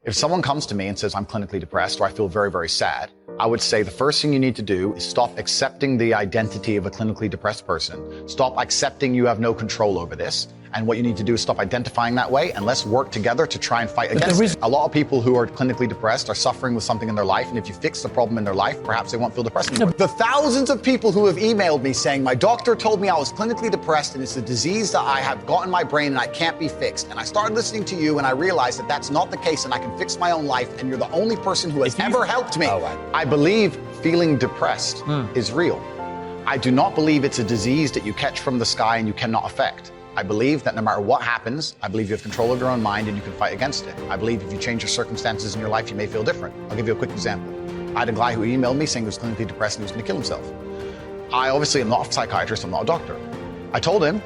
If someone comes to me and says, I'm clinically depressed or I feel very, very sad, I would say the first thing you need to do is stop accepting the identity of a clinically depressed person. Stop accepting you have no control over this. And what you need to do is stop identifying that way, and let's work together to try and fight against it. A lot of people who are clinically depressed are suffering with something in their life, and if you fix the problem in their life, perhaps they won't feel depressed anymore. The thousands of people who have emailed me saying, my doctor told me I was clinically depressed and it's a disease that I have got in my brain and I can't be fixed. And I started listening to you and I realized that that's not the case and I can fix my own life, and you're the only person who has ever helped me. I believe feeling depressed is real. I do not believe it's a disease that you catch from the sky and you cannot affect. I believe that no matter what happens, I believe you have control of your own mind and you can fight against it. I believe if you change your circumstances in your life, you may feel different. I'll give you a quick example. I had a guy who emailed me saying he was clinically depressed and he was going to kill himself. I obviously am not a psychiatrist, I'm not a doctor. I told him,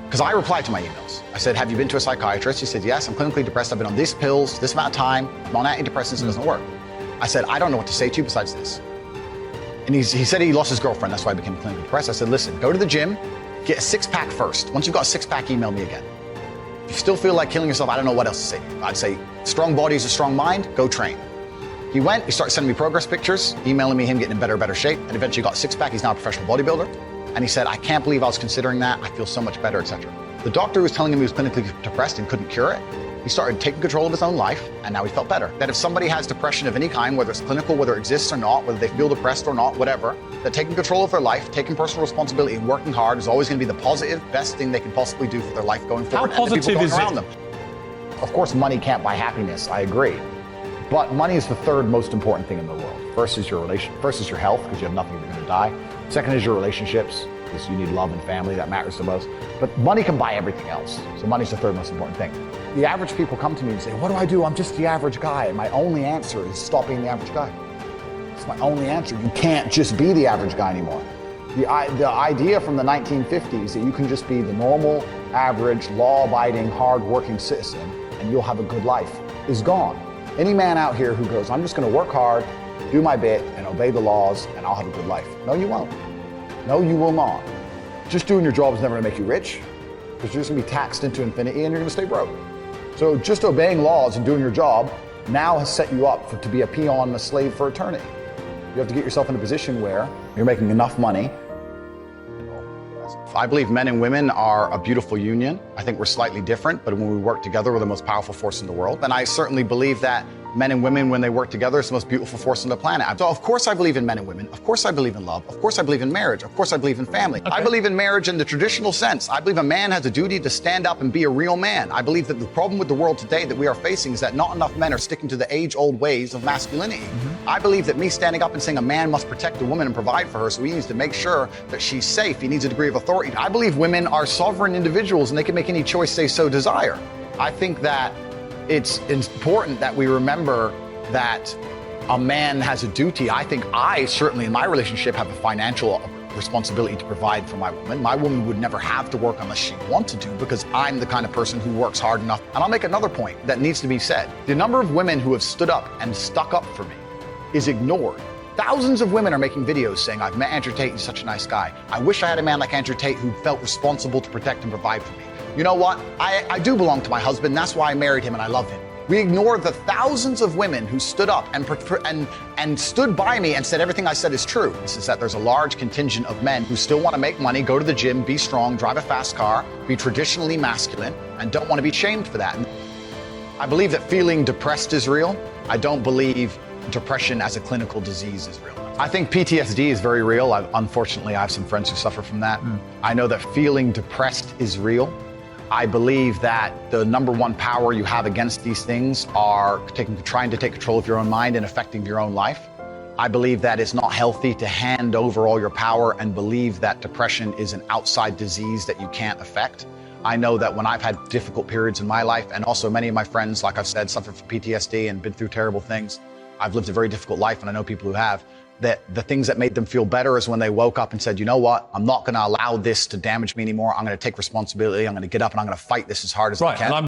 because I replied to my emails. I said, have you been to a psychiatrist? He said, yes, I'm clinically depressed. I've been on these pills, this amount of time. I'm on antidepressants, it doesn't work. I said, I don't know what to say to you besides this. And he said he lost his girlfriend, that's why I became clinically depressed. I said, listen, go to the gym, get a six-pack first. Once you've got a six-pack, email me again. If you still feel like killing yourself, I don't know what else to say. I'd say, strong body is a strong mind, go train. He went, he started sending me progress pictures, emailing me him getting in better shape, and eventually got a six-pack. He's now a professional bodybuilder. And he said, I can't believe I was considering that. I feel so much better, etc. The doctor who was telling him he was clinically depressed and couldn't cure it, he started taking control of his own life, and now he felt better. That if somebody has depression of any kind, whether it's clinical, whether it exists or not, whether they feel depressed or not, whatever, that taking control of their life, taking personal responsibility and working hard is always going to be the positive, best thing they can possibly do for their life going forward. How positive is it? Them. Of course, money can't buy happiness, I agree. But money is the third most important thing in the world. First is your health, because you have nothing, you're going to die. Second is your relationships, because you need love and family, that matters the most. But money can buy everything else. So money's the third most important thing. The average people come to me and say, what do I do? I'm just the average guy. And my only answer is stop being the average guy. It's my only answer. You can't just be the average guy anymore. The idea from the 1950s that you can just be the normal, average, law-abiding, hard-working citizen and you'll have a good life is gone. Any man out here who goes, I'm just going to work hard, do my bit, and obey the laws, and I'll have a good life. No, you won't. No, you will not. Just doing your job is never going to make you rich, because you're just going to be taxed into infinity and you're going to stay broke. So just obeying laws and doing your job now has set you up to be a peon and a slave for eternity. You have to get yourself in a position where you're making enough money. I believe men and women are a beautiful union. I think we're slightly different, but when we work together, we're the most powerful force in the world. And I certainly believe that men and women, when they work together, it's the most beautiful force on the planet. So of course I believe in men and women. Of course I believe in love. Of course I believe in marriage. Of course I believe in family. Okay. I believe in marriage in the traditional sense. I believe a man has a duty to stand up and be a real man. I believe that the problem with the world today that we are facing is that not enough men are sticking to the age-old ways of masculinity. I believe that me standing up and saying a man must protect a woman and provide for her, so he needs to make sure that she's safe. He needs a degree of authority. I believe women are sovereign individuals and they can make any choice they so desire. I think that it's important that we remember that a man has a duty. I think I certainly in my relationship have a financial responsibility to provide for my woman. My woman would never have to work unless she wanted to, because I'm the kind of person who works hard enough. And I'll make another point that needs to be said. The number of women who have stood up and stuck up for me is ignored. Thousands of women are making videos saying, I've met Andrew Tate, he's such a nice guy. I wish I had a man like Andrew Tate who felt responsible to protect and provide for me. You know what? I do belong to my husband, that's why I married him and I love him. We ignore the thousands of women who stood up and stood by me and said everything I said is true. This is that there's a large contingent of men who still want to make money, go to the gym, be strong, drive a fast car, be traditionally masculine, and don't want to be shamed for that. I believe that feeling depressed is real. I don't believe depression as a clinical disease is real. I think PTSD is very real. Unfortunately, I have some friends who suffer from that. I know that feeling depressed is real. I believe that the number one power you have against these things are trying to take control of your own mind and affecting your own life. I believe that it's not healthy to hand over all your power and believe that depression is an outside disease that you can't affect. I know that when I've had difficult periods in my life, and also many of my friends, like I've said, suffer from PTSD and been through terrible things. I've lived a very difficult life, and I know people who have. That the things that made them feel better is when they woke up and said, you know what, I'm not going to allow this to damage me anymore. I'm going to take responsibility. I'm going to get up and I'm going to fight this as hard as I can.